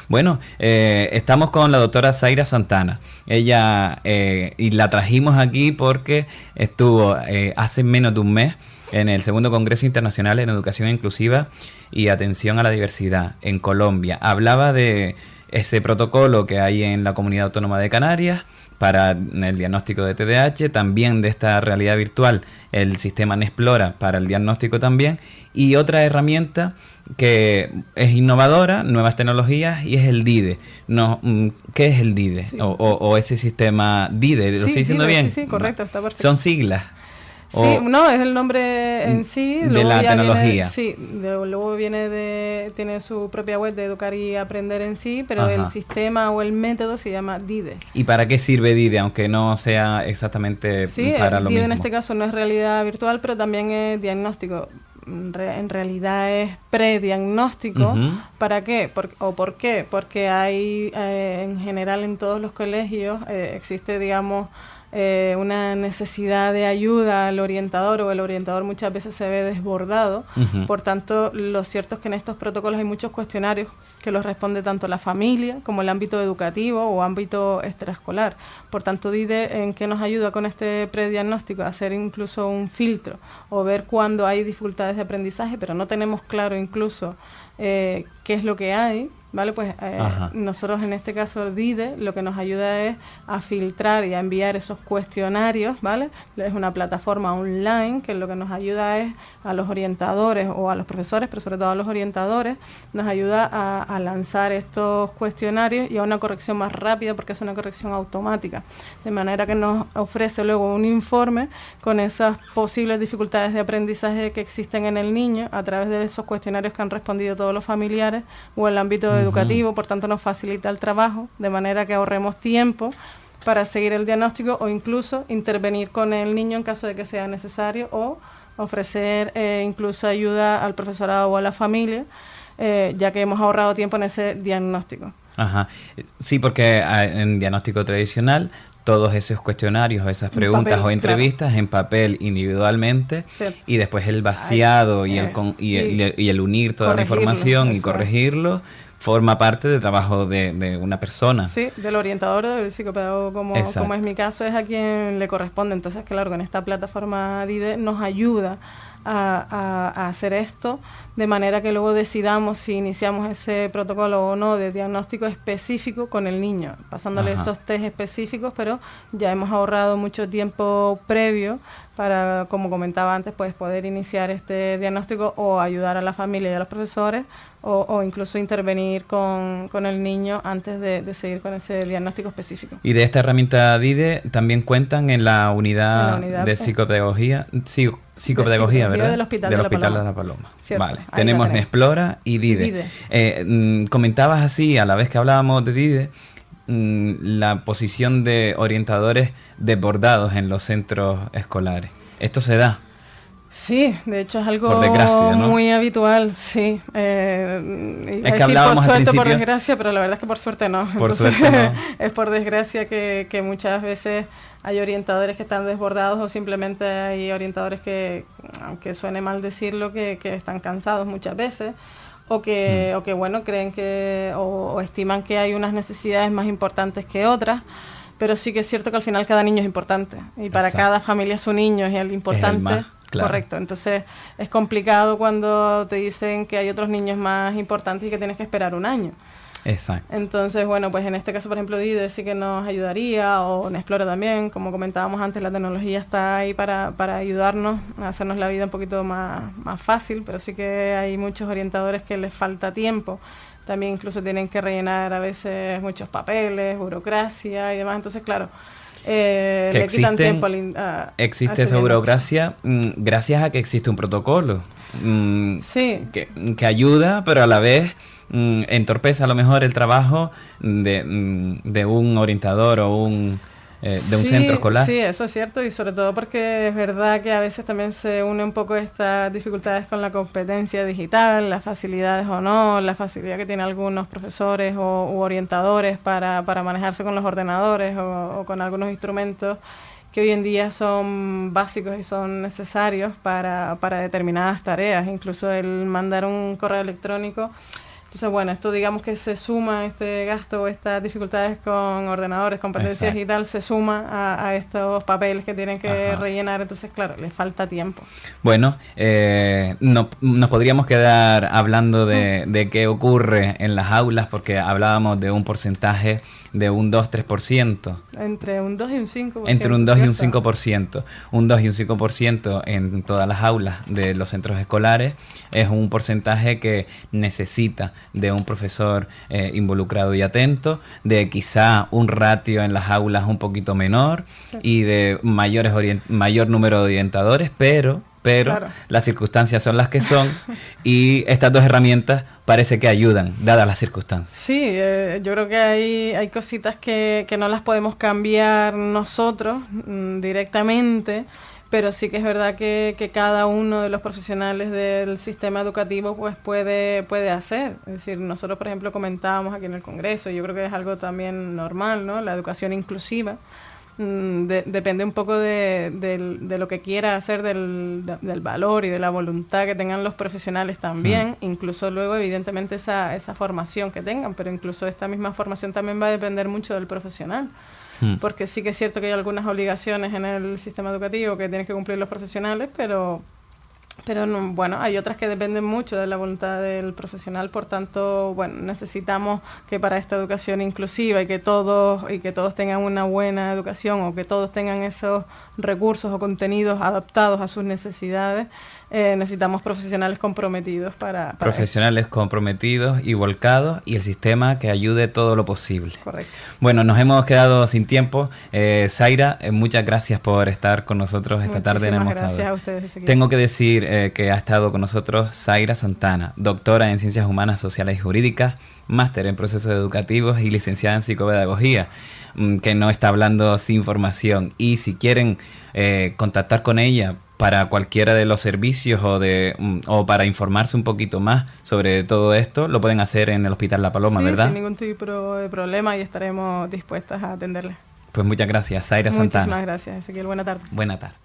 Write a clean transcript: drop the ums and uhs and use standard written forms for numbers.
Bueno, estamos con la doctora Zaira Santana. Ella, y la trajimos aquí porque estuvo hace menos de un mes en el segundo Congreso Internacional en Educación Inclusiva y Atención a la Diversidad en Colombia. Hablaba de ese protocolo que hay en la Comunidad Autónoma de Canarias para el diagnóstico de TDAH, también de esta realidad virtual, el sistema Nexplora para el diagnóstico también, y otra herramienta que es innovadora, nuevas tecnologías, y es el DIDE. No, ¿qué es el DIDE? Sí. O ese sistema DIDE, ¿lo estoy diciendo DIDE, bien? Sí, correcto, está perfecto. ¿Son siglas? Sí, no, es el nombre en sí. De la tecnología. Luego tiene su propia web de Educar y Aprender en sí, pero el sistema o el método se llama DIDE. ¿Y para qué sirve DIDE, aunque no sea exactamente para lo mismo? DIDE en este caso no es realidad virtual, pero también es diagnóstico. En realidad es prediagnóstico. ¿Para qué? ¿Por qué? Porque hay, en general en todos los colegios, existe, digamos, una necesidad de ayuda al orientador, o el orientador muchas veces se ve desbordado. Por tanto, lo cierto es que en estos protocolos hay muchos cuestionarios que los responde tanto la familia como el ámbito educativo o ámbito extraescolar. Por tanto, DIDE, ¿en qué nos ayuda con este prediagnóstico? A hacer incluso un filtro o ver cuándo hay dificultades de aprendizaje, pero no tenemos claro incluso qué es lo que hay, ¿vale? Pues nosotros en este caso DIDE lo que nos ayuda es a filtrar y a enviar esos cuestionarios, ¿vale? Es una plataforma online que lo que nos ayuda es a los orientadores o a los profesores, pero sobre todo a los orientadores, nos ayuda a lanzar estos cuestionarios y a una corrección más rápida, porque es una corrección automática, de manera que nos ofrece luego un informe con esas posibles dificultades de aprendizaje que existen en el niño a través de esos cuestionarios que han respondido todos los familiares o el ámbito educativo. Por tanto nos facilita el trabajo, de manera que ahorremos tiempo para seguir el diagnóstico o incluso intervenir con el niño en caso de que sea necesario, o ofrecer incluso ayuda al profesorado o a la familia, ya que hemos ahorrado tiempo en ese diagnóstico. Sí, porque en diagnóstico tradicional todos esos cuestionarios o esas preguntas papel, o entrevistas en papel individualmente, y después el vaciado y el unir toda la información y corregirlo forma parte del trabajo de una persona. Sí, del orientador o del psicopedagogo, como es mi caso, es a quien le corresponde. Entonces, claro, con esta plataforma DIDE nos ayuda a hacer esto, de manera que luego decidamos si iniciamos ese protocolo o no de diagnóstico específico con el niño, pasándole esos test específicos, pero ya hemos ahorrado mucho tiempo previo para, como comentaba antes, pues poder iniciar este diagnóstico o ayudar a la familia y a los profesores, o incluso intervenir con el niño antes de seguir con ese diagnóstico específico. Y de esta herramienta DIDE también cuentan en la unidad de psicopedagogía, ¿verdad? Del Hospital de la Paloma. Vale, tenemos Nexplora y DIDE. Comentabas así, a la vez que hablábamos de DIDE, la posición de orientadores desbordados en los centros escolares. ¿Esto se da? Sí, de hecho es algo por desgracia, ¿no? Muy habitual, sí. Es que hablábamos por suerte, por desgracia, pero la verdad es que por suerte no. Por suerte no. Es por desgracia que muchas veces hay orientadores que están desbordados, o simplemente hay orientadores que, aunque suene mal decirlo, que están cansados muchas veces, o que bueno, creen que o estiman que hay unas necesidades más importantes que otras. Pero sí que es cierto que al final cada niño es importante, y para cada familia su niño es el importante. Es el más, claro. Correcto, entonces es complicado cuando te dicen que hay otros niños más importantes y que tienes que esperar un año. Exacto. Entonces, bueno, pues en este caso, por ejemplo, DIDE sí que nos ayudaría, o Nexplora también. Como comentábamos antes, la tecnología está ahí para ayudarnos a hacernos la vida un poquito más fácil, pero sí que hay muchos orientadores que les falta tiempo. También incluso tienen que rellenar a veces muchos papeles, burocracia y demás. Entonces, claro, le quitan tiempo existe esa burocracia gracias a que existe un protocolo que ayuda, pero a la vez entorpece a lo mejor el trabajo de un orientador o de un centro escolar. Sí, eso es cierto, y sobre todo porque es verdad que a veces también se une un poco estas dificultades con la competencia digital, las facilidades o no, la facilidad que tienen algunos profesores u orientadores para manejarse con los ordenadores o con algunos instrumentos que hoy en día son básicos y son necesarios para determinadas tareas. Incluso el mandar un correo electrónico Entonces, bueno, esto digamos que se suma, este gasto o estas dificultades con ordenadores, competencias y tal, se suma a estos papeles que tienen que rellenar. Entonces, claro, les falta tiempo. Bueno, nos podríamos quedar hablando de qué ocurre en las aulas, porque hablábamos de un porcentaje de un 2-3%. Entre un 2 y un 5%. Entre un 2 y un 5%. Un 2 y un 5% en todas las aulas de los centros escolares es un porcentaje que necesita de un profesor involucrado y atento, de quizá un ratio en las aulas un poquito menor, sí, y de mayor número de orientadores, pero claro, las circunstancias son las que son y estas dos herramientas parece que ayudan, dadas las circunstancias. Sí, yo creo que hay cositas que no las podemos cambiar nosotros directamente, pero sí que es verdad que cada uno de los profesionales del sistema educativo pues puede hacer. Es decir, nosotros, por ejemplo, comentábamos aquí en el Congreso, yo creo que es algo también normal, ¿no? La educación inclusiva. Depende un poco de lo que quiera hacer, del valor y de la voluntad que tengan los profesionales también, incluso luego evidentemente esa formación que tengan, pero incluso esta misma formación también va a depender mucho del profesional, porque sí que es cierto que hay algunas obligaciones en el sistema educativo que tienen que cumplir los profesionales, pero no, bueno, hay otras que dependen mucho de la voluntad del profesional, por tanto, bueno, necesitamos que para esta educación inclusiva y que todos tengan una buena educación, o que todos tengan esos recursos o contenidos adaptados a sus necesidades, necesitamos profesionales comprometidos para profesionales eso. Comprometidos y volcados, y el sistema que ayude todo lo posible. Correcto. Bueno, nos hemos quedado sin tiempo. Zaira, muchas gracias por estar con nosotros esta tarde en el Mostrador. Gracias a ustedes. Ezequiel. Tengo que decir que ha estado con nosotros Zaira Santana, doctora en Ciencias Humanas, Sociales y Jurídicas, máster en Procesos Educativos y licenciada en Psicopedagogía, que no está hablando sin formación. Y si quieren contactar con ella para cualquiera de los servicios o para informarse un poquito más sobre todo esto, lo pueden hacer en el Hospital La Paloma, sí, ¿verdad? Sin ningún tipo de problema, y estaremos dispuestas a atenderles. Pues muchas gracias, Zaira Santana. Muchísimas gracias, Ezequiel. Buena tarde. Buena tarde.